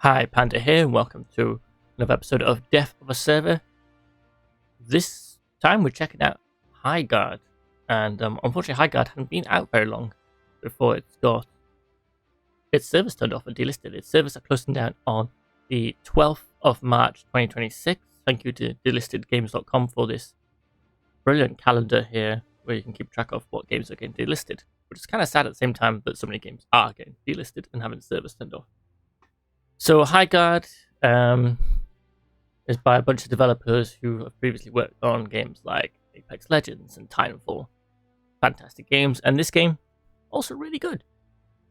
Hi, Panda here, and welcome to another episode of Death of a Server. This time we're checking out Highguard, and unfortunately Highguard hadn't been out very long before it's got its servers turned off and delisted. Its servers are closing down on the 12th of March 2026. Thank you to delistedgames.com for this brilliant calendar here, where you can keep track of what games are getting delisted, which is kind of sad at the same time that so many games are getting delisted and having servers turned off. So Highguard is by a bunch of developers who have previously worked on games like Apex Legends and Titanfall. Fantastic games, and this game also really good.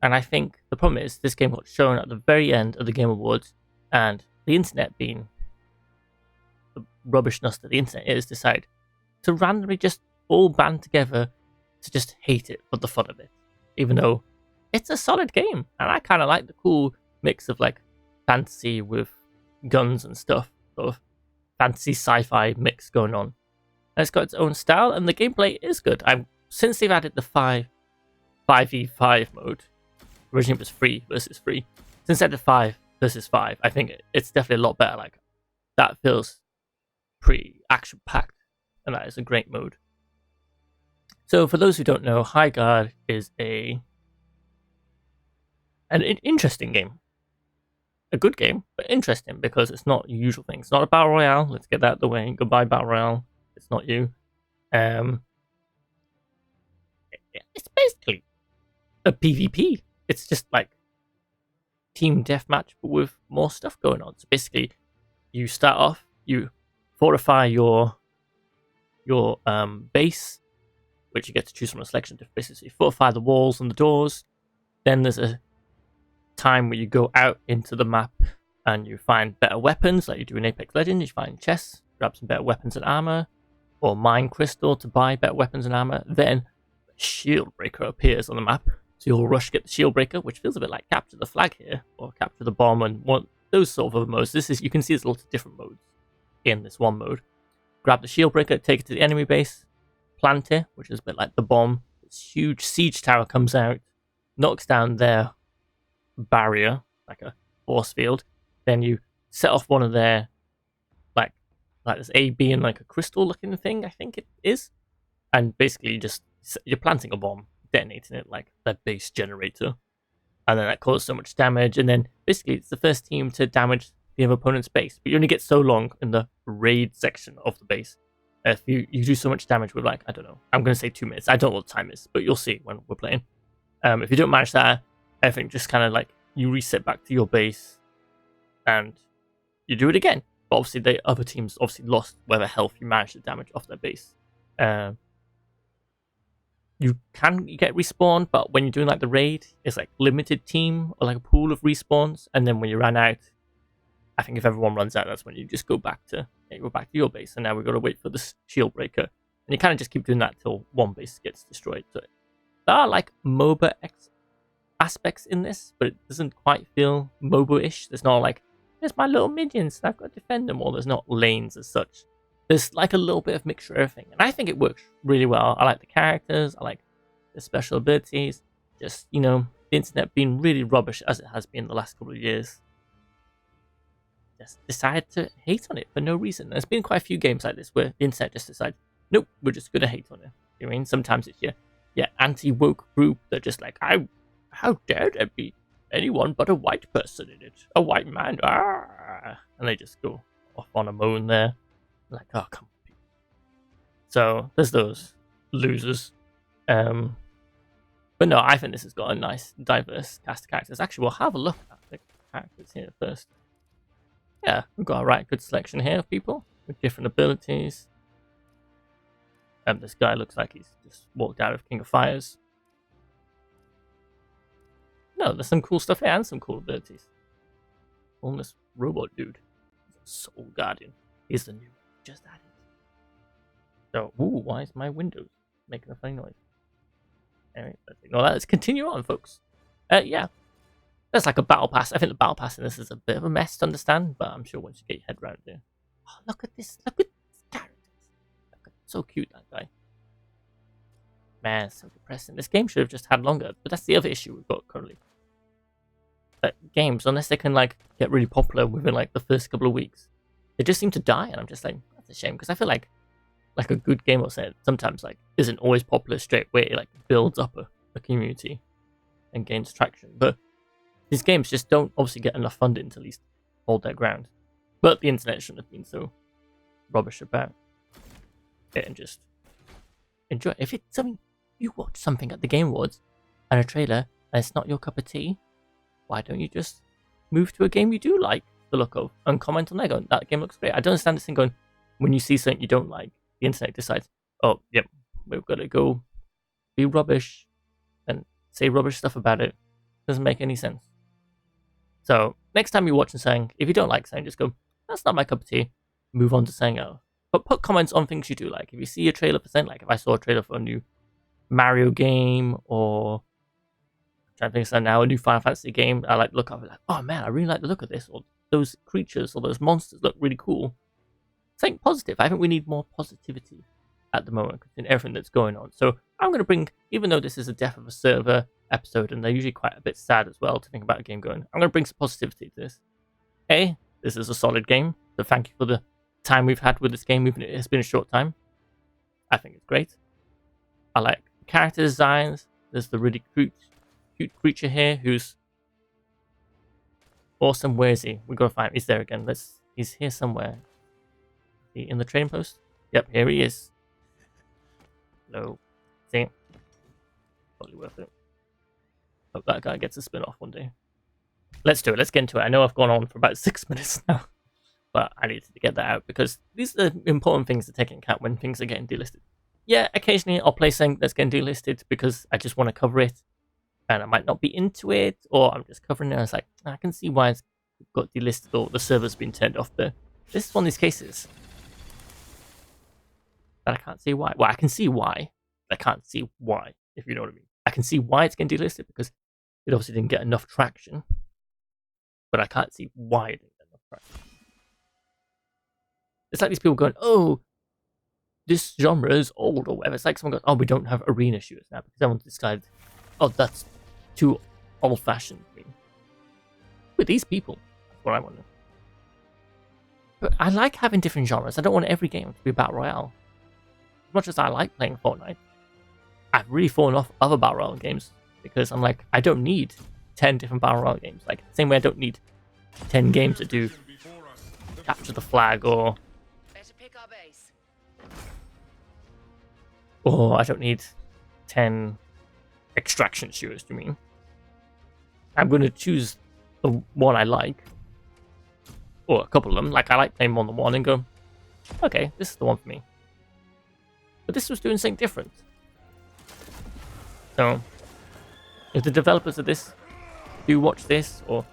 And I think the problem is this game got shown at the very end of the Game Awards, and the internet, being the rubbishness that the internet is, decided to randomly just all band together to just hate it for the fun of it, even though it's a solid game, and I kind of like the cool mix of like fantasy with guns and stuff, sort of fantasy sci-fi mix going on. And it's got its own style, and the gameplay is good. Since they've added the 5v5 mode, originally it was 3 versus 3. Since they added 5 versus 5, I think it's definitely a lot better. Like, that feels pretty action-packed, and that is a great mode. So for those who don't know, Highguard is an interesting game. A good game, but interesting because it's not your usual thing. It's not a battle royale. Let's get that out of the way. Goodbye, battle royale. It's not you. It's basically a PvP. It's just like team deathmatch, but with more stuff going on. So basically, you start off, you fortify your base, which you get to choose from a selection of different bases. So you fortify the walls and the doors. Then there's a time where you go out into the map and you find better weapons, like you do in Apex Legends. You find chests, grab some better weapons and armor, or mine crystal to buy better weapons and armor. Then a shield breaker appears on the map, so you'll rush to get the shield breaker, which feels a bit like capture the flag here, or capture the bomb, and those sort of modes. You can see there's lots of different modes in this one mode. Grab the shield breaker, take it to the enemy base, plant it, which is a bit like the bomb. This huge siege tower comes out, knocks down their barrier, like a force field. Then you set off one of their like this A, B, and like a crystal looking thing, I think it is. And basically you're planting a bomb, detonating it like their base generator. And then that causes so much damage, and then basically it's the first team to damage the other opponent's base. But you only get so long in the raid section of the base. If you do so much damage with, like, I don't know, I'm gonna say 2 minutes. I don't know what the time is, but you'll see when we're playing. If you don't manage that, everything just kind of like you reset back to your base and you do it again. But obviously the other teams obviously lost whatever health you managed to damage off their base. You get respawned, but when you're doing like the raid, it's like limited team or like a pool of respawns. And then when you run out, I think if everyone runs out, that's when you just go back to your base. And now we've got to wait for the shield breaker. And you kind of just keep doing that till one base gets destroyed. So there are like MOBA aspects in this, but it doesn't quite feel MOBA-ish. There's not like, there's my little minions and I've got to defend them, or there's not lanes as such. There's like a little bit of mixture of everything, and I think it works really well. I like the characters, I like the special abilities. Just, the internet being really rubbish as it has been the last couple of years, just decided to hate on it for no reason. There's been quite a few games like this where the internet just decides, nope, we're just gonna hate on it. You know what I mean? Sometimes it's your anti-woke group that just like, how dare there be anyone but a white person in it? A white man. Ah! And they just go off on a moan there. Like, oh, come on. So, there's those losers. But no, I think this has got a nice, diverse cast of characters. Actually, we'll have a look at the characters here first. Yeah, we've got a right good selection here of people with different abilities. This guy looks like he's just walked out of King of Fighters. No, there's some cool stuff here and some cool abilities. On this robot dude. Soul Guardian. He's the new just added. So, ooh, why is my Windows making a funny noise? Anyway, let's ignore that. Let's continue on, folks. Yeah. There's like a battle pass. I think the battle pass in this is a bit of a mess to understand, but I'm sure once you get your head around it. Oh, look at this. Look at these characters. So cute, that guy. Man, it's so depressing. This game should have just had longer, but that's the other issue we've got currently. games, unless they can like get really popular within like the first couple of weeks, they just seem to die, and I'm just like, that's a shame, because I feel like a good game or set sometimes like isn't always popular straight away. It like builds up a community and gains traction. But these games just don't obviously get enough funding to at least hold their ground. But the internet shouldn't have been so rubbish about it, and just enjoy it. If it's something you watch something at the Game Awards and a trailer and it's not your cup of tea, why don't you just move to a game you do like the look of and comment on there going, that game looks great? I don't understand this thing going, when you see something you don't like, the internet decides, oh, yep, we've got to go be rubbish and say rubbish stuff about it. Doesn't make any sense. So next time you're watching something, if you don't like something, just go, that's not my cup of tea. Move on to something else. But put comments on things you do like. If you see a trailer for something, like if I saw a trailer for a new Mario game, or I'm trying to think of something now, a new Final Fantasy game, I like look up and like, oh man, I really like the look of this, or those creatures or those monsters look really cool. Something positive. I think we need more positivity at the moment in everything that's going on. So I'm going to bring, even though this is a death of a server episode, and they're usually quite a bit sad as well to think about a game going, I'm going to bring some positivity to this. This is a solid game, so thank you for the time we've had with this game, even if it's been a short time. I think it's great. I like character designs. There's the really cute creature here who's awesome. Where is he? We gotta find him. He's there again. He's here somewhere. Is he in the trading post? Yep, here he is. Hello. See? Totally worth it. Hope that guy gets a spin-off one day. Let's do it. Let's get into it. I know I've gone on for about 6 minutes now, but I needed to get that out because these are the important things to take into account when things are getting delisted. Yeah, occasionally I'll play something that's getting delisted because I just want to cover it, and I might not be into it, or I'm just covering it and it's like, I can see why it's got delisted or the server's been turned off. But this is one of these cases that I can't see why. Well, I can see why. I can't see why, if you know what I mean. I can see why it's getting delisted because it obviously didn't get enough traction, but I can't see why it didn't get enough traction. It's like these people going, oh, this genre is old or whatever. It's like someone goes, oh, we don't have arena shooters now because everyone's decided, oh, that's too old-fashioned. With these people, that's what I want to know. But I like having different genres. I don't want every game to be a battle royale. As much as I like playing Fortnite, I've really fallen off other battle royale games because I'm like, I don't need 10 different battle royale games. Like, the same way I don't need 10 games that do capture the flag or I don't need 10 extraction shooters, do you mean? I'm going to choose the one I like, or a couple of them. Like, I like playing more than one and go, okay, this is the one for me. But this was doing something different. So, if the developers of this do watch this, or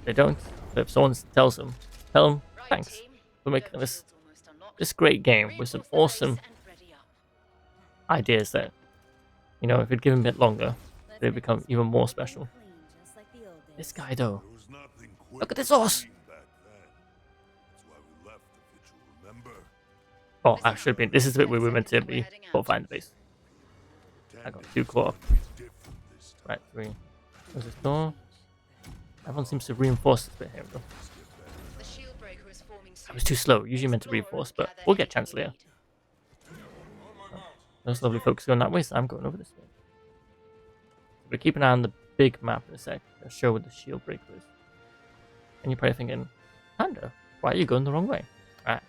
they don't, but if someone tells them, tell them, thanks for making this great game with some awesome ideas that, you know, if it'd given a bit longer, they'd become even more special. This guy, though. Look at this horse! Oh, I should have been. This is the bit where we were meant to be fortifying the base. I got too caught up. Right, 3. There's this door. Everyone seems to reinforce this bit here, though. I was too slow. Usually meant to reinforce, but we'll get a chance later. Those lovely folks going that way, so I'm going over this way. We're keeping an eye on the big map in a sec. I'll show where the shield breaker is. And you're probably thinking, Panda, why are you going the wrong way? Right.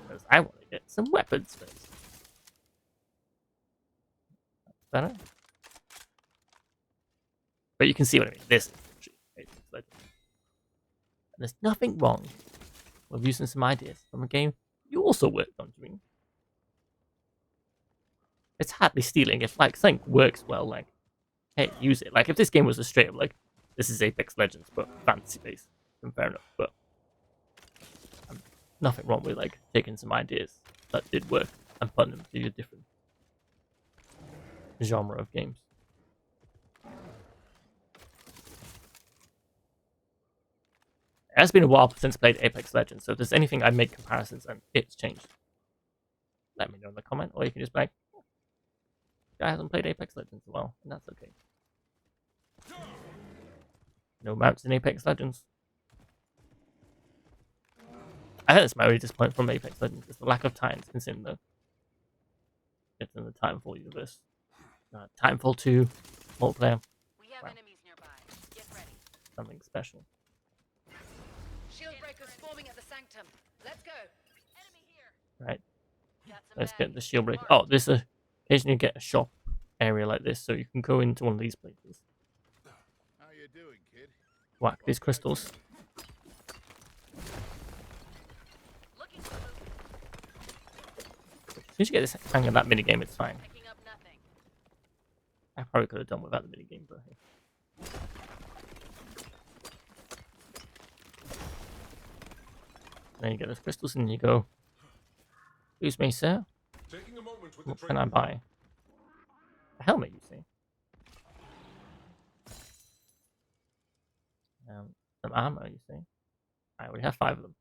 Because I want to get some weapons first. That's better. But you can see what I mean. This is and there's nothing wrong with using some ideas from a game you also worked on, doing. It's hardly stealing. If like something works well, like, hey, use it. Like if this game was a straight up like, this is Apex Legends but fantasy based, then fair enough. But nothing wrong with like taking some ideas that did work and putting them to a different genre of games. It has been a while since I played Apex Legends, so if there's anything I make comparisons and it's changed, let me know in the comment, or you can just be like, guy hasn't played Apex Legends in a while, and that's okay. No mounts in Apex Legends. I think that's my only disappointment from Apex Legends is the lack of Titans considering though. It's in the Titanfall universe. Titanfall 2 multiplayer. We have enemies nearby. Get ready. Something special. Shield breakers forming at the sanctum. Let's go. Enemy here. Right. Got some Let's get the baggage. shield breaker. Oh, there's a occasionally you get a shop area like this, so you can go into one of these places. How you doing, kid? Whack these crystals. Looking for loot. As soon as you get this hang of that minigame, it's fine. Picking up nothing. I probably could have done without the minigame, but hey. Then you get those crystals and you go, excuse me, sir. Taking a moment with What the can I buy? A helmet, you see. Some ammo, you see. I already have 5 of them.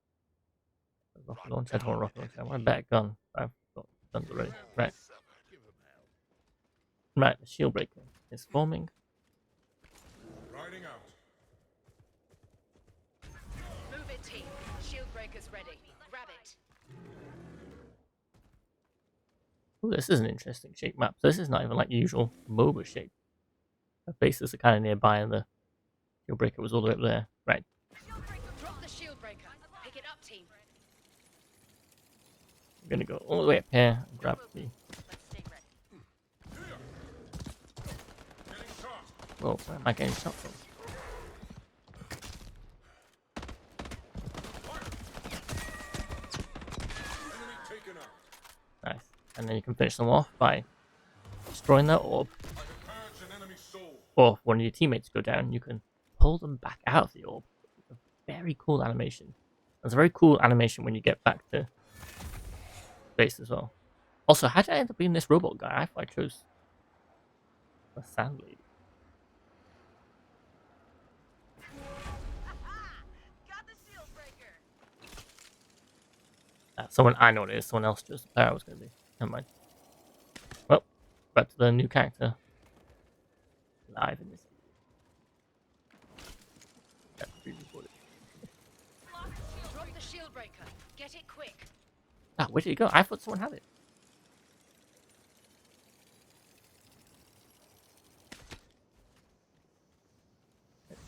Rocket launcher, I don't want a rocket launcher. I want a better gun. I've got guns already. Right. Right, the shield breaker is forming. Riding out. Move it, team. Shield breakers ready. Grab it. Ooh, this is an interesting shape map. So this is not even like usual MOBA shape. The bases are kind of nearby and the shield breaker was all the way up there. Right. Drop the shield breaker. Pick it up, team. I'm gonna go all the way up here and grab the... Let's stay ready. Getting shot. Whoa, where am I getting shot from? Enemy taken out. Nice. And then you can finish them off by destroying their orb. I have purged an enemy soul. Or if one of your teammates go down, you can pull them back out of the orb. It's a very cool animation. It's a very cool animation when you get back to base as well. Also, how did I end up being this robot guy? I thought I chose the sand lady. Got the shield breaker. Someone I know what it is. Someone else chose the player I was going to be. Never mind. Well, back to the new character. Live in this. That's pre-recorded. Drop the shield breaker. Get it quick. Ah, where did it go? I thought someone had it.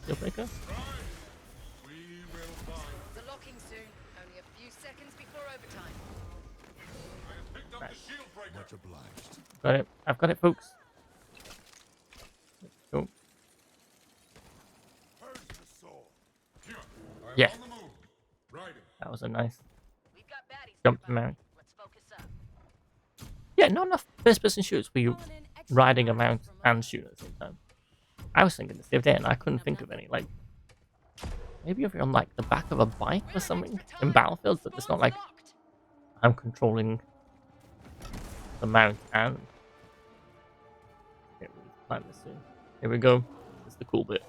Shield breaker. We will find. The locking soon. Only a few seconds before overtime. I have picked up Right. the shield breaker. Much obliged. Got it. I've got it, folks. Let's go. Purge the soul. Here. I am Yeah. on the move. Riding. That was a nice We've got baddies jump nearby. mount. Let's focus up. Yeah, not enough first-person shooters where you riding a mount and shooting at the same time. I was thinking this the other day and I couldn't think of any. Like, maybe if you're on like the back of a bike or something in Battlefield, but it's not like I'm controlling the mount and... Here, we'll plan this soon. Here we go. This is the cool bit.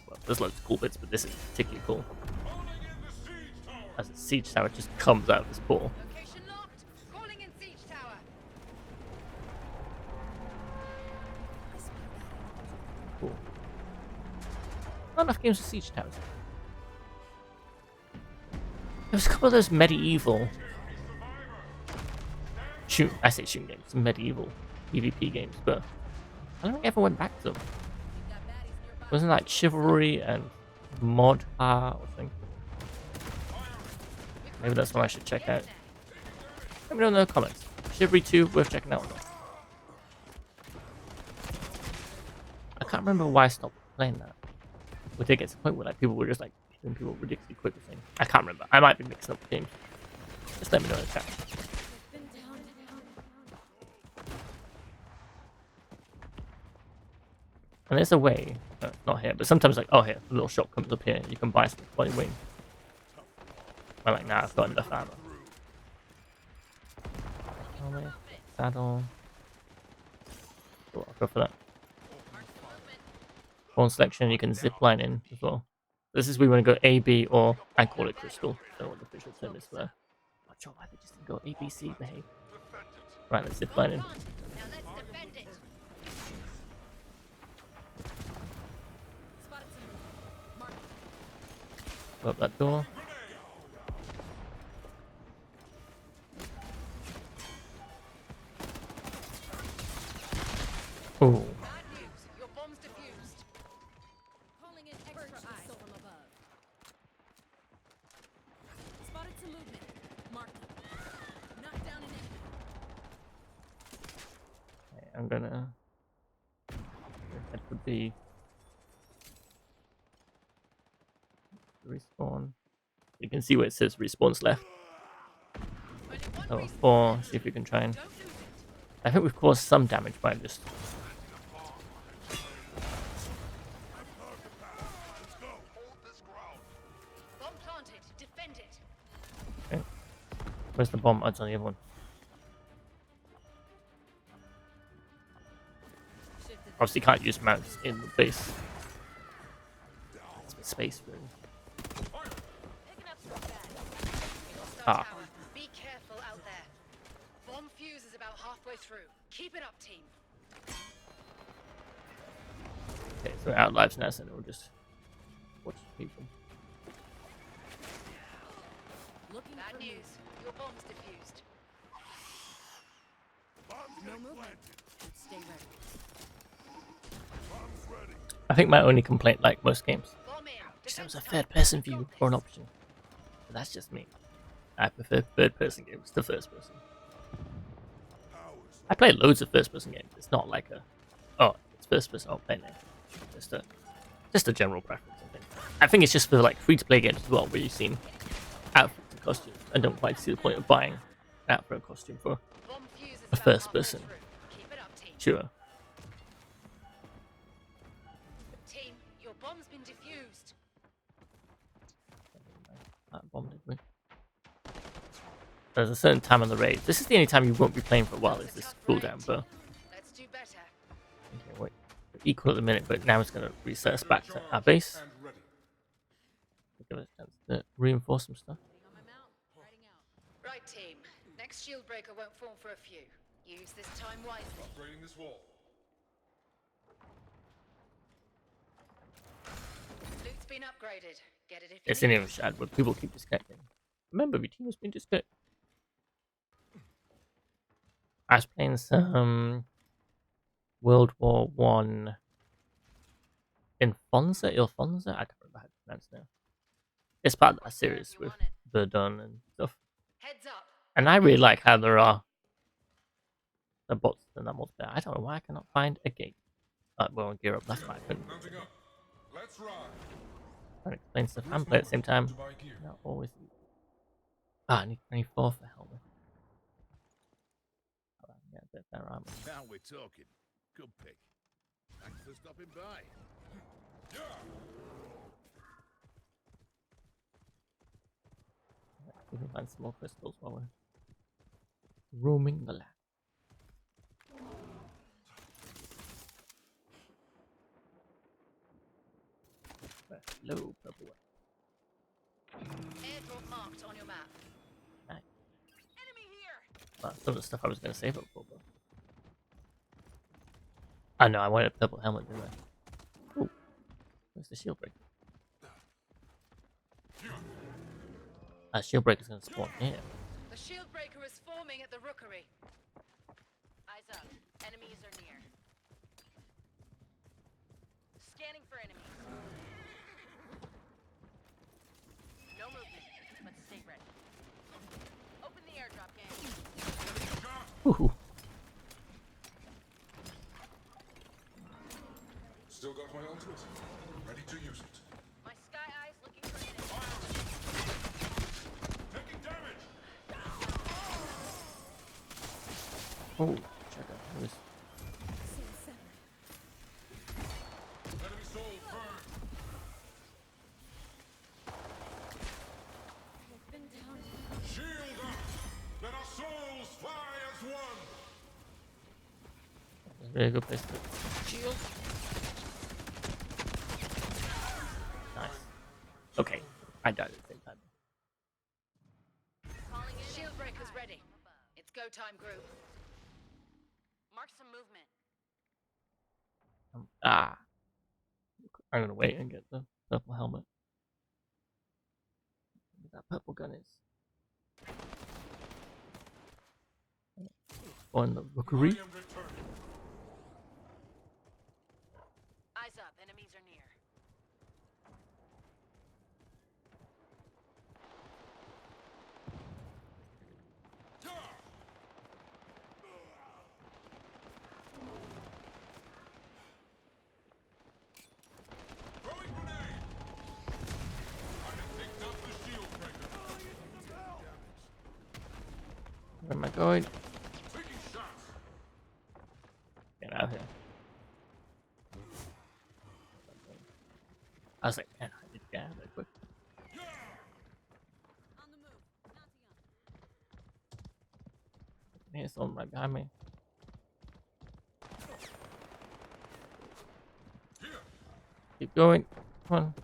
Well, there's loads of cool bits, but this is particularly cool. Calling in the siege tower. As the siege tower just comes out of this portal. Location locked. Calling in siege tower. Cool. Not enough games with siege towers. There was a couple of those medieval shooting games, some medieval PvP games, but I don't think I ever went back to them. We've got baddies nearby. Wasn't like Chivalry and Mod or something? Maybe that's one I should check out. Let me know in the comments. Chivalry 2 worth checking out or not? I can't remember why I stopped playing that. But it gets to the point where like people were just like killing people ridiculously quick or something. I can't remember. I might be mixing up games. Just let me know in the chat. And there's a way, not here, but sometimes like, oh here, a little shop comes up here, you can buy some bloody wing. I'm like, nah, I've got enough ammo. Helmet, saddle. Oh, I'll go for that. One selection you can zip line in as well. This is where we want to go A, B, or I call it crystal. I don't know what the official term is for that. Not sure why they just didn't go A, B, C, behave. Right, let's zip line in. Now let's defend it. Spotted some. Go up that door. Oh, Bad news. Your bomb's defused. Calling in extra eyes from above. Spotted some movement. Marked them. Knocked down an enemy. okay, I'm gonna head for B. Respawn. You can see where it says respawns left. Only one Oh, respawn 4. left. See if we can try and. Don't lose it. I think we've caused some damage by just. Bomb planted. Defend it. Okay. Where's the bomb? Oh, it's on the other one. Shifted. Obviously, can't use mounts in the base. It's space really. Picking up some bad. Hostile Ah. tower. Be careful out there. Bomb fuse is about halfway through. Keep it up, team. Okay, so we're out lives now, so we'll just watch people. Looking Bad for me. news. Your bomb's defused. No movement. Stay ready. I think my only complaint, like most games, Bomb in. is there was Defense a time. third-person You view got or an this. option. But that's just me. I prefer third-person games to first-person. I play loads of first-person games. It's not like a, oh, it's first-person. I'll play now. Just a general preference. I think it's just for like free-to-play games as well, where you've seen outfits and costumes. I don't quite see the point of buying an outfit or costume for Bomb fuse is a about first halfway person. through. Keep it up, team. sure. Team, your bomb's been defused. That bomb did me. There's a certain time on the raid. This is the only time you won't be playing for a while. Is this cooldown, but Let's do better. okay, wait. We're equal at the minute, but now it's going to reset us back to our base. And ready. Give us a chance to reinforce some stuff. On my mount. Riding out. Right, team. Next shield breaker won't form for a few. Use this time wisely. Upgrading this wall. Loot's been upgraded. Get it if you It's need in it. even shad, but people keep disconnecting. Remember, your team has been disconnected. I was playing some World War One Ilfonza? I can't remember how to pronounce it now. It's part of that series with Verdun and stuff. Heads up. And I really like how there are the bots and that multiplayer. I don't know why I cannot find a gate. Well, gear up, that's why I couldn't. Mounting up. Let's ride. Trying to explain stuff and play at the same time. To buy gear. Not always. I need 24 for helmet. Oh, I can get a bit better armor. Now we're talking. Good pick. Thanks for stopping by. Yeah. We can find some more crystals while we're roaming the land. Hello, purple one. Airdrop marked on your map. Nice. Enemy here. Well, some of the stuff I was going to save up for, but I know I wanted a purple helmet, didn't I? Ooh, where's the shield breaker? Shield breaker's going to spawn here. The shield breaker is forming at the rookery. Eyes up. Enemies are near. Scanning for enemies. No movement, but stay ready. Open the airdrop, gang. Ooh. Still got my ultimate. Ready to use it. My sky eyes looking for enemies. Taking damage. Oh, check out this. Enemy soul burned. Been down. Shield up. Let our souls fly as one. That's a really good place to Shield. Nice. Okay, I died at the same time. Calling in. Shield breaker's ready. It's go time, group. Mark some movement. I'm gonna wait and get the purple helmet. that purple gun is. On the rookery. I am returning. Eyes up, enemies are near. Throwing grenade. I have picked up the shield breaker. Where am I going? Taking shots. Get out of here. I was like, man, I need to get out of there quick. On the move. Mounting up. There's someone right behind me. Here. Keep going. Come on.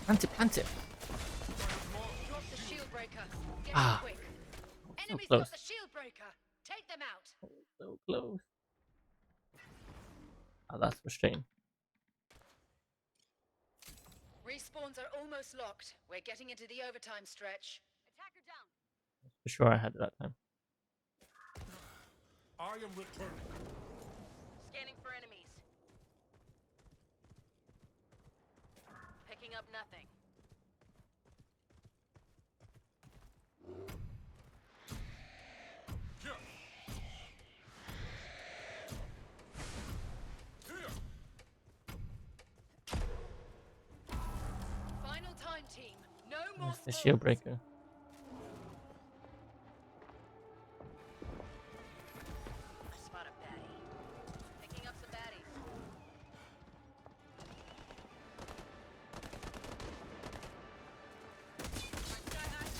Plant it, plant it. Drop the shield breaker. Get Ah. it quick. So Enemies close. got the shield breaker. Take them out. So close. Oh, that's frustrating. Respawns are almost locked. We're getting into the overtime stretch. Attacker down. For sure I had it that time. I am returning. Scanning for enemies. Picking up nothing. Here. Here. Final time, team. No more That's the spawns. shield breaker. I spot a baddie. Picking up some baddies. Sky high.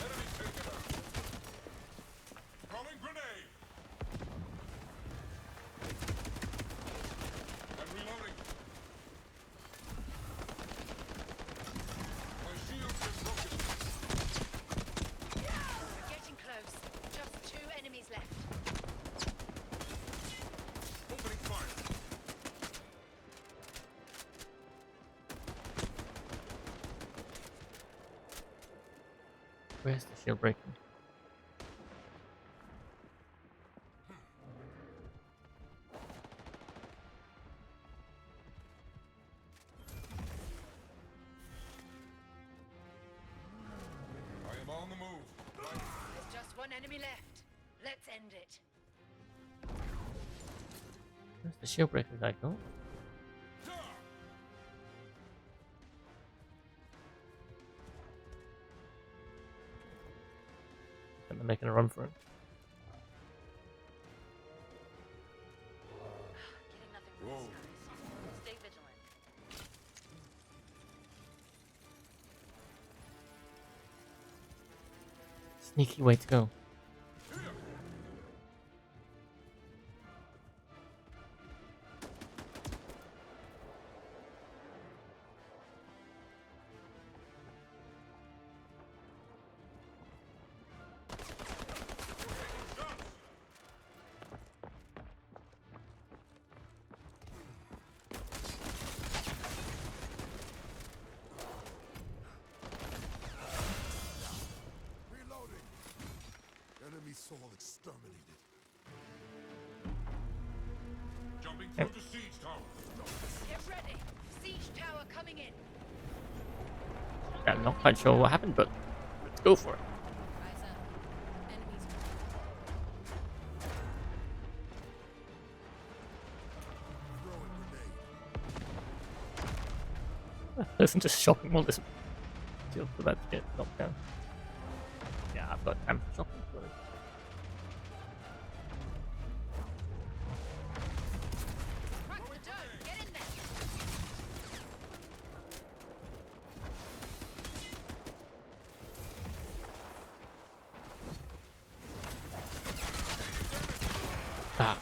Enemy taken out. Throwing grenade. I'm reloading. My shield's been broken. We're getting close. Just 2 enemies left. Opening fire. Where's the shield breaker? I am on the move. There's just 1 enemy left. Let's end it. Where's the shield breaker guy go? I'm making a run for it. Getting nothing from Whoa. the skies. Stay vigilant. Sneaky way to go. Reloading. Enemy soul exterminated. Jumping through the siege tower. Get ready. Siege tower coming in. I'm not quite sure what happened, but let's go for it. Eyes up. Enemies. Throwing grenade. Listen to shopping while this shield's about to get knocked down. Yeah, I've got time for shopping. So Crack the dome. Get in there. ah,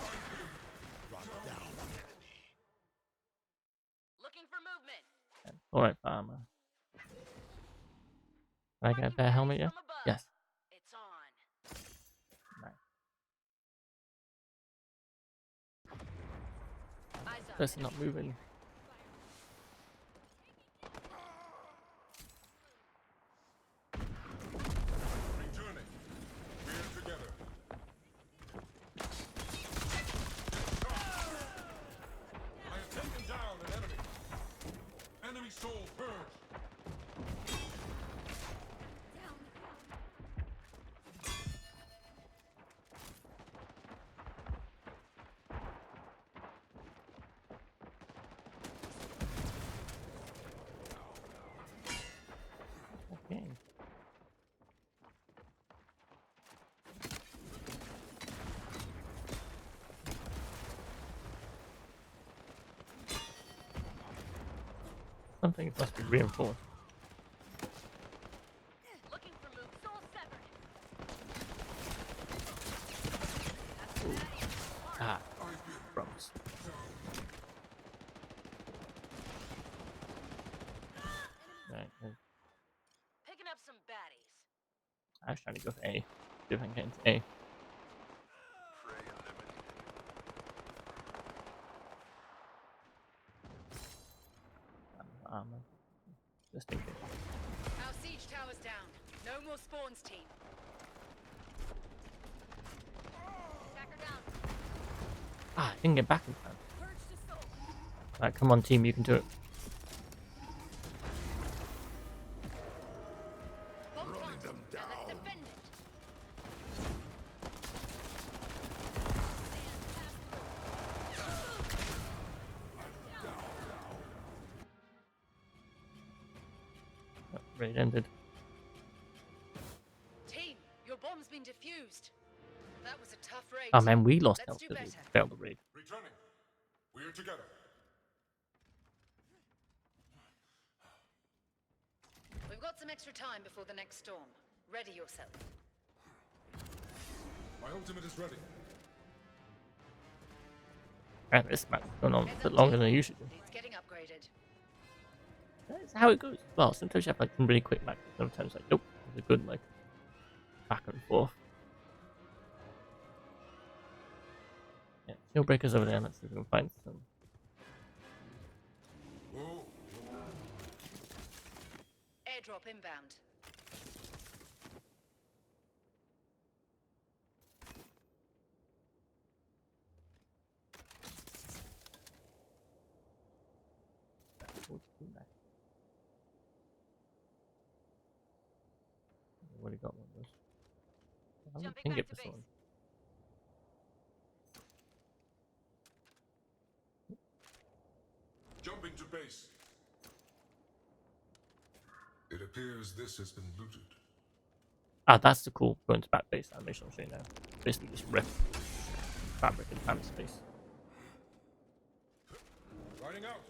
Looking for movement. alright, farmer. Can I get a bear helmet yet? From above. Yes. Person not moving. Returning. We're together. I have taken down an enemy. Enemy soul purged. Okay. Something must be reinforced. Looking for move. Soul severed. Ah, crumbs. Right, Picking up some baddies. I was trying to go for A. See if I can get into A. Armor. Just in case. Our siege tower's down. No more spawns, team. Attacker down. Ah, I didn't get back in time. Purge to soul. Right, come on, team, you can do it. Bomb Running planted. them Now down. let's defend it. Oh, raid ended. Team, your bomb's been defused. That was a tough raid. Oh man, we lost Let's health do because we better. failed the raid. Returning. We're together. We've got some extra time before the next storm. Ready yourself. My ultimate is ready. And this match is going on a Heads bit up, longer team. than it usually do. It's getting upgraded. That's how it goes. Well, sometimes you have like some really quick matches. Sometimes like, nope, it's a good like back and forth. Yeah, shield breakers over there. Let's see if we can find some. Whoa. Airdrop inbound. What do you got? One of those? I Jumping think back it to this base. one. Jumping to base. It appears this has been looted. Ah, that's the cool going to back base animation I'll show you now. Basically just rip fabric and time space. Riding out.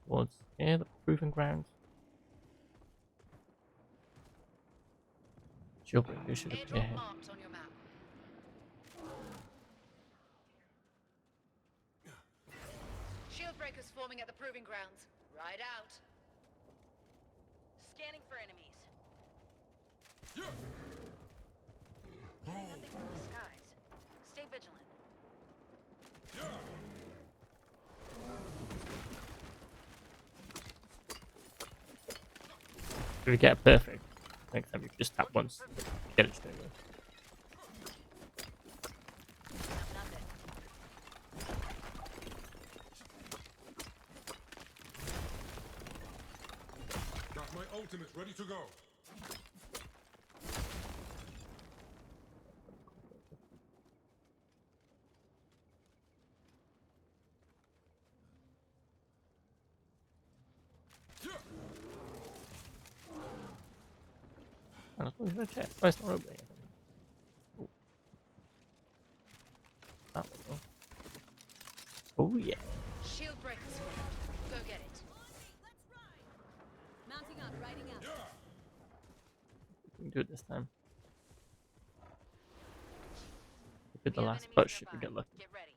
Towards here, the proving ground. Shield breaker should appear Airdrop here. marked on your map. Shield breakers forming at the proving grounds. Ride out. Scanning for enemies. Yeah. Getting nothing from the skies. Stay vigilant. Yeah. If we get it perfect, next time you just tap once, get it straight away. Nothing. Got my ultimate ready to go. Yeah. I was looking at the chat. Oh, it's not opening. Oh. That one, oh. Oh yeah. Shield breakers formed. Go get it. Let's ride. Mounting up, riding out. Yeah. We can do it this time. We did the We have last enemies push if we nearby. get lucky. Get ready.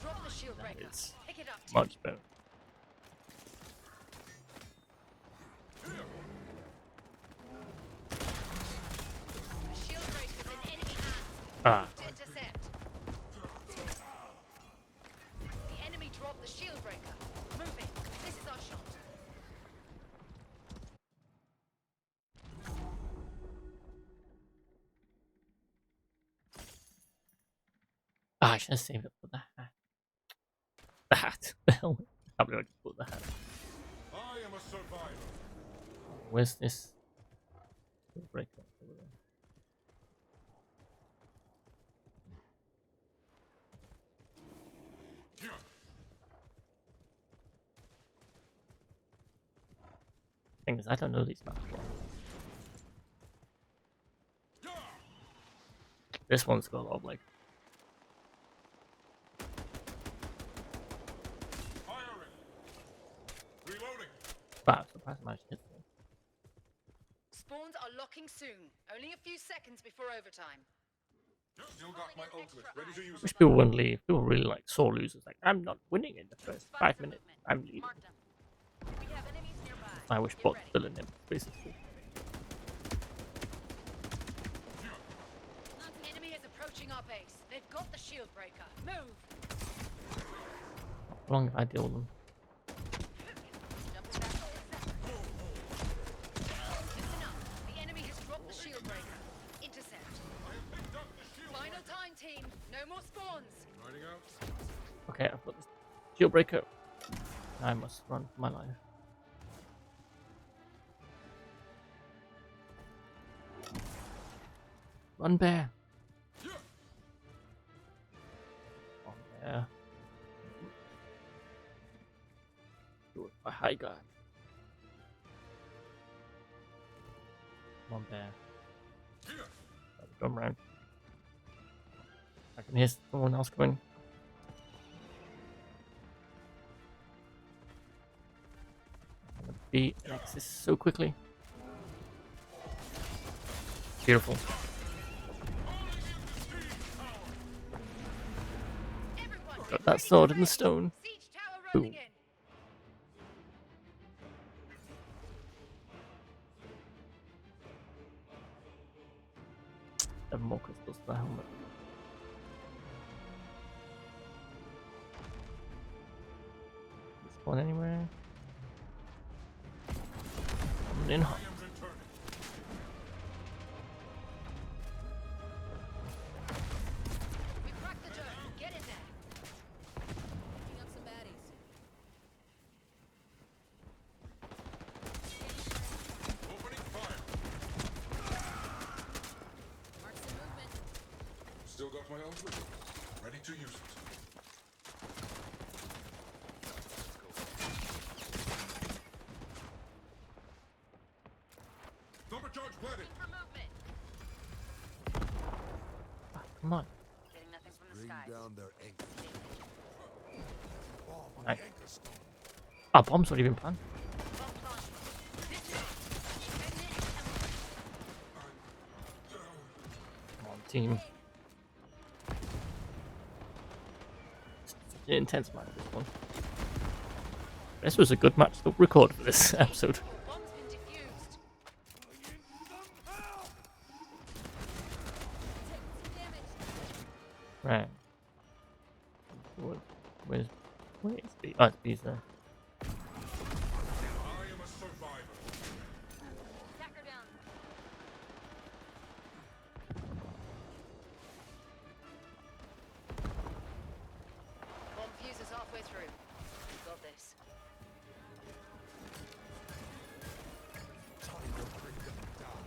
Drop the shield breaker. It's Pick it up. much better. Ah, To intercept. The enemy dropped the shield breaker. Moving. This is our shot. I should have saved it for the hat. The hat. The helmet. I can't believe I just put the hat. I am a survivor. Where's this? Break up over there. Yeah. Thing is, I don't know these maps well. Yeah. This one's got a lot of like. Firing. Reloading. Wow, surprised I managed to hit them. Spawns are locking soon. Only a few seconds before overtime. Still got my ultimate. Ready to use Wish it. people wouldn't leave. People really like sore losers. Like, I'm not winning in the first Spotted 5 for minutes. movement. I'm leaving. Mark them. We have enemies nearby. I wish Get bots ready. filling in, basically. Enemy is approaching our base. They've got the shield breaker. Move. How long have I deal with them? Jumping back to the center. It's enough. The enemy has dropped the shield breaker. Intercept. I have picked up the shield. Final time, team. No more spawns. Riding out. Okay, I've got this shield breaker. I must run for my life. Run, bear. Yeah. On there. Do it for Highguard. Come on, bear. Yeah. Come round. I can hear someone else coming. I'm gonna beat Nexus so quickly. Beautiful. Everyone, Got get that ready sword to in the raid. stone. Siege tower Boom. rolling in. 7 more crystals for the helmet. Spawn anywhere? Coming in hot. I am returning. We cracked the dome. Get in there. Picking up some baddies. Opening fire. Mark some movement. Still got my ultimate. Ready to use it. Supercharge planted. For movement. Ah, come on. Getting nothing from the Bring skies. down their anchor. Bomb on Nice. the anchor stone. Our bomb's not even planted. Bomb planted. This way. Defend it and Come on, team. It's an intense match, this one. This was a good match to record for this episode. your bomb's been defused. Taking some damage. Right. Where's B? Oh, it's B's there. I am a survivor. Attacker down. Bomb fuse is halfway through. We got this. Time to bring them down.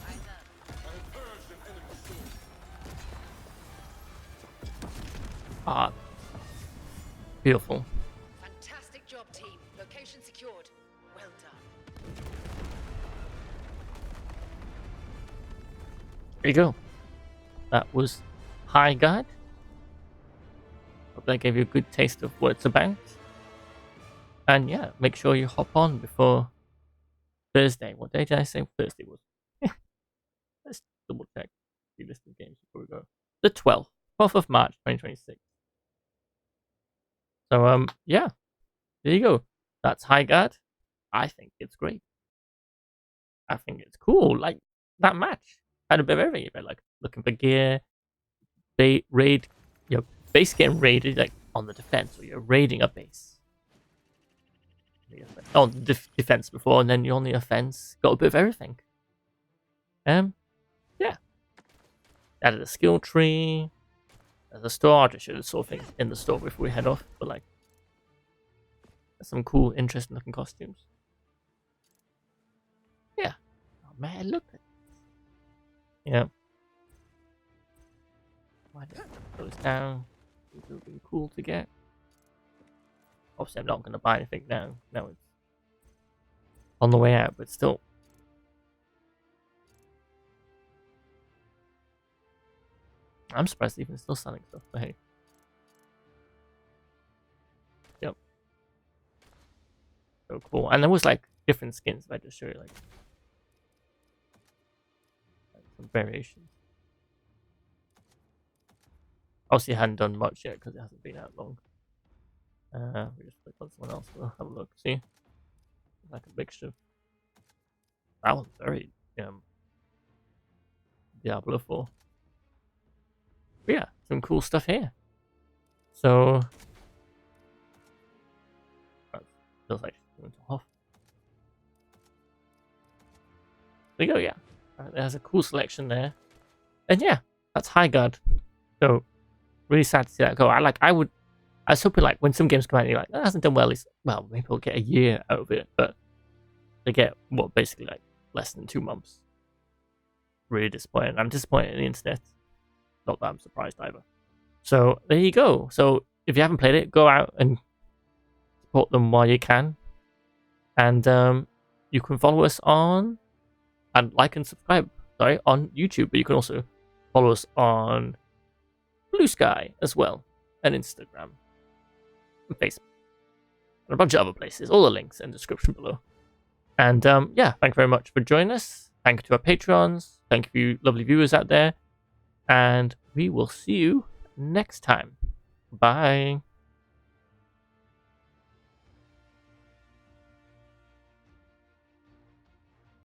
Eyes up. I have purged an enemy soul. Ah. Beautiful. Fantastic job, team. Location secured. Well done. There you go. That was Highguard. Hope that gave you a good taste of what it's about. And yeah, make sure you hop on before Thursday. What day did I say Thursday was? Let's double check the list of games before we go. The 12th of March 2026. So yeah, there you go. That's Highguard. I think it's great. I think it's cool. Like that match had a bit of everything. Like looking for gear, raid, your base getting raided like on the defense, or you're raiding a base. Oh, defense before, and then you're on the offense. Got a bit of everything. Yeah. Added a skill tree. There's a store. I just should have saw things in the store before we head off. But like, there's some cool, interesting looking costumes. Yeah. Oh man, look at this. Yeah. Why did it goes down? It would be cool to get. Obviously, I'm not going to buy anything now. Now it's on the way out, but still. I'm surprised they're even still selling stuff, but hey. Yep. So cool. And there was like different skins, if I just show you like some variations. Obviously, I hadn't done much yet because it hasn't been out long. We just click on someone else. We'll have a look. See, like a mixture. That one's very Diablo 4. But yeah, some cool stuff here. So that feels like going to off. There you go. Yeah, there's a cool selection there, and yeah, that's Highguard. So really sad to see that go. I was hoping like when some games come out, you're like, that hasn't done well. Well, maybe we'll get a year out of it, but they get what basically like less than 2 months. Really disappointed. I'm disappointed in the internet. Not that I'm surprised either. So there you go. So if you haven't played it, go out and support them while you can, and you can follow us on and like and subscribe. Sorry, on YouTube, but you can also follow us on Blue Sky as well, and Instagram, and Facebook, and a bunch of other places. All the links in the description below. And yeah, thank you very much for joining us. Thank you to our Patrons. Thank you, lovely viewers out there. And we will see you next time. Bye.